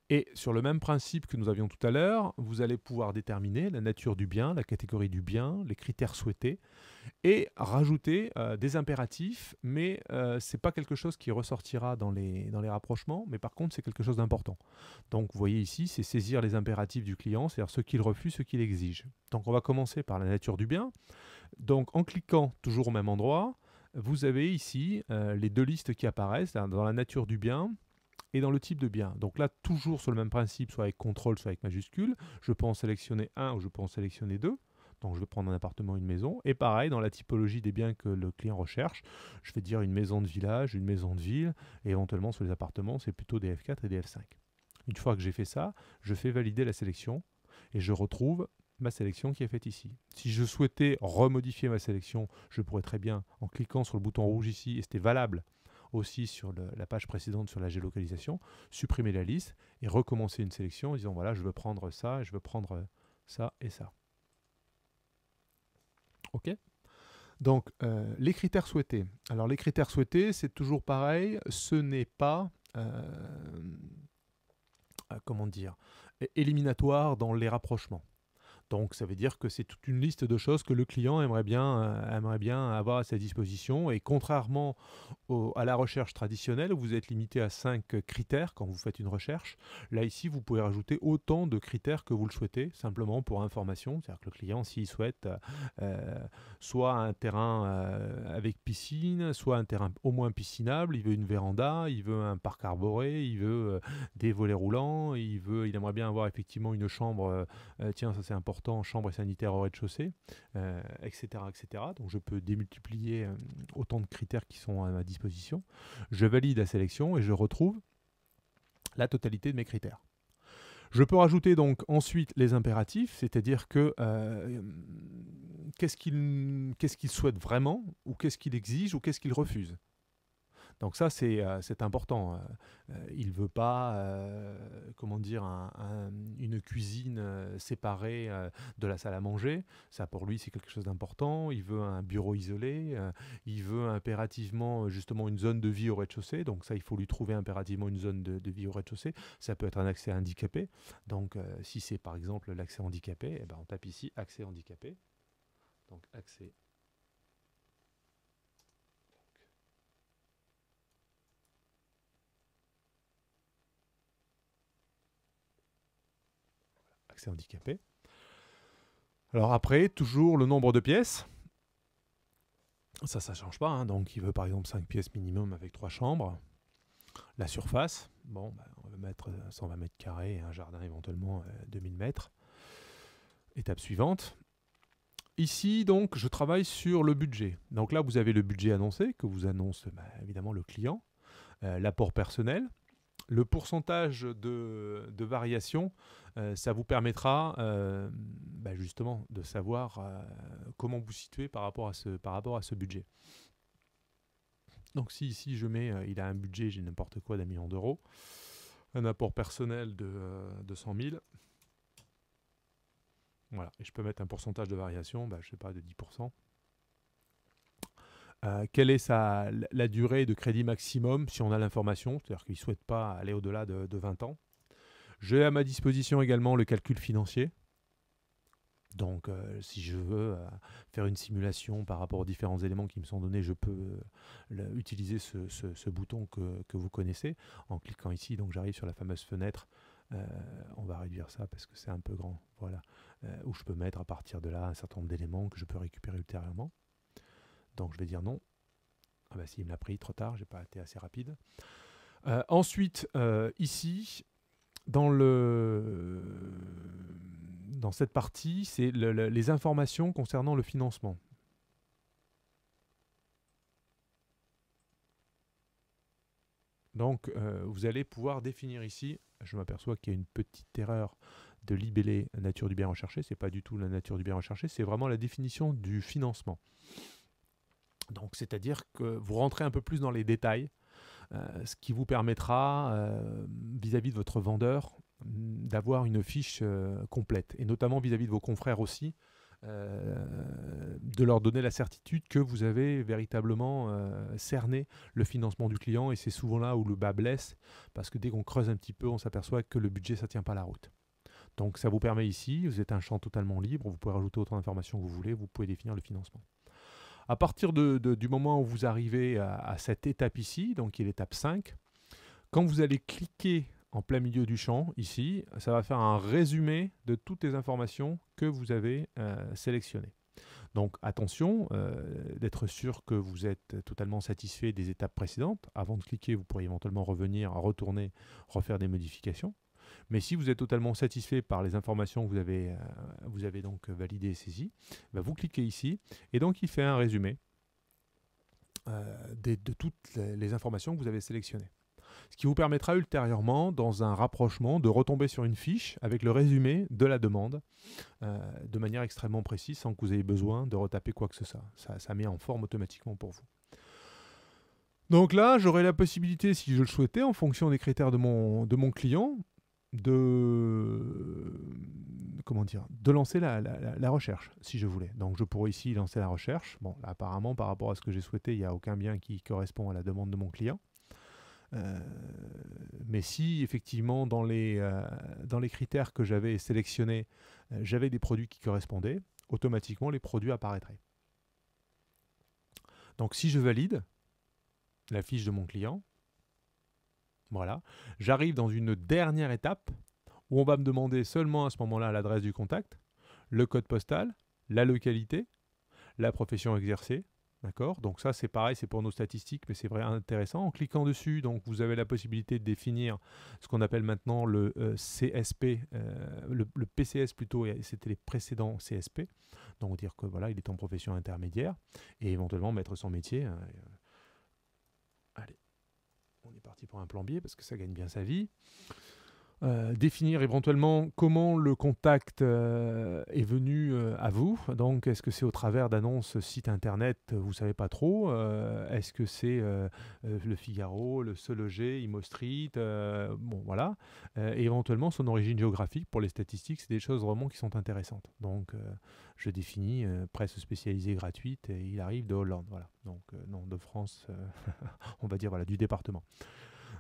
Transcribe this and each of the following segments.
Et sur le même principe que nous avions tout à l'heure, vous allez pouvoir déterminer la nature du bien, la catégorie du bien, les critères souhaités, et rajouter des impératifs, mais ce n'est pas quelque chose qui ressortira dans les rapprochements, mais par contre c'est quelque chose d'important. Donc vous voyez ici, c'est saisir les impératifs du client, c'est-à-dire ce qu'il refuse, ce qu'il exige. Donc on va commencer par la nature du bien. Donc en cliquant toujours au même endroit, vous avez ici les deux listes qui apparaissent dans la nature du bien et dans le type de bien. Donc là, toujours sur le même principe, soit avec CTRL, soit avec majuscule, je peux en sélectionner un ou je peux en sélectionner deux. Donc je vais prendre un appartement, une maison. Et pareil, dans la typologie des biens que le client recherche, je vais dire une maison de village, une maison de ville, et éventuellement sur les appartements, c'est plutôt des F4 et des F5. Une fois que j'ai fait ça, je fais valider la sélection et je retrouve ma sélection qui est faite ici. Si je souhaitais remodifier ma sélection, je pourrais très bien, en cliquant sur le bouton rouge ici, et c'était valable aussi sur la page précédente sur la géolocalisation, supprimer la liste et recommencer une sélection en disant voilà, je veux prendre ça, et je veux prendre ça et ça. OK. Donc, les critères souhaités. Alors, les critères souhaités, c'est toujours pareil, ce n'est pas, comment dire, éliminatoire dans les rapprochements. Donc ça veut dire que c'est toute une liste de choses que le client aimerait bien avoir à sa disposition. Et contrairement à la recherche traditionnelle, où vous êtes limité à 5 critères quand vous faites une recherche, là ici vous pouvez rajouter autant de critères que vous le souhaitez, simplement pour information. C'est-à-dire que le client, s'il souhaite soit un terrain avec piscine, soit un terrain au moins piscinable, il veut une véranda, il veut un parc arboré, il veut des volets roulants, il aimerait bien avoir effectivement une chambre, tiens ça c'est important, chambre et sanitaire au rez-de-chaussée, etc., etc. Donc je peux démultiplier autant de critères qui sont à ma disposition. Je valide la sélection et je retrouve la totalité de mes critères. Je peux rajouter donc ensuite les impératifs, c'est-à-dire que qu'est-ce qu'il souhaite vraiment, ou qu'est-ce qu'il exige, ou qu'est-ce qu'il refuse. Donc ça, c'est important. Il ne veut pas, comment dire, une cuisine séparée de la salle à manger. Ça, pour lui, c'est quelque chose d'important. Il veut un bureau isolé. Il veut impérativement, justement, une zone de vie au rez-de-chaussée. Donc ça, il faut lui trouver impérativement une zone de vie au rez-de-chaussée. Ça peut être un accès handicapé. Donc si c'est, par exemple, l'accès handicapé, eh ben, on tape ici « accès handicapé ». Donc accès handicapé. Alors après, toujours le nombre de pièces. Ça ne change pas. Hein. Donc il veut par exemple 5 pièces minimum avec 3 chambres. La surface, bon, bah, on va mettre 120 mètres carrés et un jardin éventuellement 2000 mètres. Étape suivante. Ici, donc, je travaille sur le budget. Donc là, vous avez le budget annoncé, que vous annonce évidemment le client. L'apport personnel. Le pourcentage de variation, ça vous permettra justement de savoir comment vous situer par rapport à ce budget. Donc si ici je mets, il a un budget, j'ai n'importe quoi d'1 million d'euros, un apport personnel de 100 000, voilà, et je peux mettre un pourcentage de variation, je ne sais pas, de 10%. Quelle est la durée de crédit maximum si on a l'information, c'est-à-dire qu'il ne souhaite pas aller au-delà de 20 ans. J'ai à ma disposition également le calcul financier. Donc si je veux faire une simulation par rapport aux différents éléments qui me sont donnés, je peux utiliser ce bouton que vous connaissez. En cliquant ici, donc j'arrive sur la fameuse fenêtre. On va réduire ça parce que c'est un peu grand. Voilà. Où je peux mettre à partir de là un certain nombre d'éléments que je peux récupérer ultérieurement. Donc je vais dire non. Ah bah si, il me l'a pris trop tard, j'ai pas été assez rapide. Ensuite, ici, dans cette partie, c'est les informations concernant le financement. Donc, vous allez pouvoir définir ici, je m'aperçois qu'il y a une petite erreur de libellé nature du bien recherché, c'est pas du tout la nature du bien recherché, c'est vraiment la définition du financement. Donc, c'est-à-dire que vous rentrez un peu plus dans les détails, ce qui vous permettra, vis-à-vis de votre vendeur, d'avoir une fiche complète, et notamment vis-à-vis de vos confrères aussi, de leur donner la certitude que vous avez véritablement cerné le financement du client, et c'est souvent là où le bas blesse, parce que dès qu'on creuse un petit peu, on s'aperçoit que le budget, ça ne tient pas la route. Donc ça vous permet ici, vous êtes un champ totalement libre, vous pouvez rajouter autant d'informations que vous voulez, vous pouvez définir le financement. À partir du moment où vous arrivez à cette étape ici, donc qui est l'étape 5, quand vous allez cliquer en plein milieu du champ, ici, ça va faire un résumé de toutes les informations que vous avez sélectionnées. Donc attention d'être sûr que vous êtes totalement satisfait des étapes précédentes. Avant de cliquer, vous pourrez éventuellement revenir, retourner, refaire des modifications. Mais si vous êtes totalement satisfait par les informations que vous avez donc validées et saisies, vous cliquez ici, et donc il fait un résumé de toutes les informations que vous avez sélectionnées. Ce qui vous permettra ultérieurement, dans un rapprochement, de retomber sur une fiche avec le résumé de la demande de manière extrêmement précise, sans que vous ayez besoin de retaper quoi que ce soit. Ça met en forme automatiquement pour vous. Donc là, j'aurai la possibilité, si je le souhaitais, en fonction des critères de mon client, de lancer la recherche, si je voulais. Donc je pourrais ici lancer la recherche. Bon, là, apparemment, par rapport à ce que j'ai souhaité, il n'y a aucun bien qui correspond à la demande de mon client. Mais si effectivement dans les critères que j'avais sélectionnés, j'avais des produits qui correspondaient, automatiquement les produits apparaîtraient. Donc si je valide la fiche de mon client, voilà, j'arrive dans une dernière étape où on va me demander seulement à ce moment-là l'adresse du contact, le code postal, la localité, la profession exercée. D'accord. Donc ça c'est pareil, c'est pour nos statistiques, mais c'est vraiment intéressant. En cliquant dessus, donc vous avez la possibilité de définir ce qu'on appelle maintenant le CSP, le PCS plutôt, et c'était les précédents CSP. Donc dire que voilà, il est en profession intermédiaire, et éventuellement mettre son métier. Allez, on est parti pour un plombier parce que ça gagne bien sa vie. Définir éventuellement comment le contact est venu à vous. Donc, est-ce que c'est au travers d'annonces site internet, vous ne savez pas trop. Est-ce que c'est Le Figaro, le Se Loger, Imo Street, bon voilà. Et éventuellement son origine géographique pour les statistiques, c'est des choses vraiment qui sont intéressantes. Donc, je définis presse spécialisée gratuite, et il arrive de Hollande, voilà. Donc, non, de France, on va dire voilà, du département.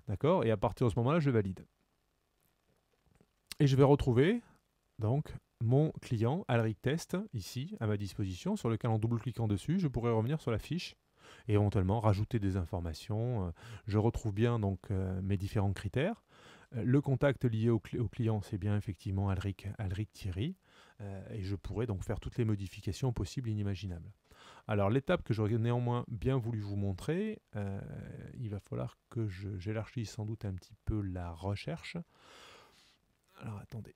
D'accord. Et à partir de ce moment-là, je valide. Et je vais retrouver donc mon client Alric Test ici à ma disposition, sur lequel en double-cliquant dessus, je pourrais revenir sur la fiche et éventuellement rajouter des informations. Je retrouve bien donc mes différents critères. Le contact lié au client, c'est bien effectivement Alric Thierry, et je pourrais donc faire toutes les modifications possibles et inimaginables. Alors l'étape que j'aurais néanmoins bien voulu vous montrer, il va falloir que j'élargisse sans doute un petit peu la recherche. Alors attendez,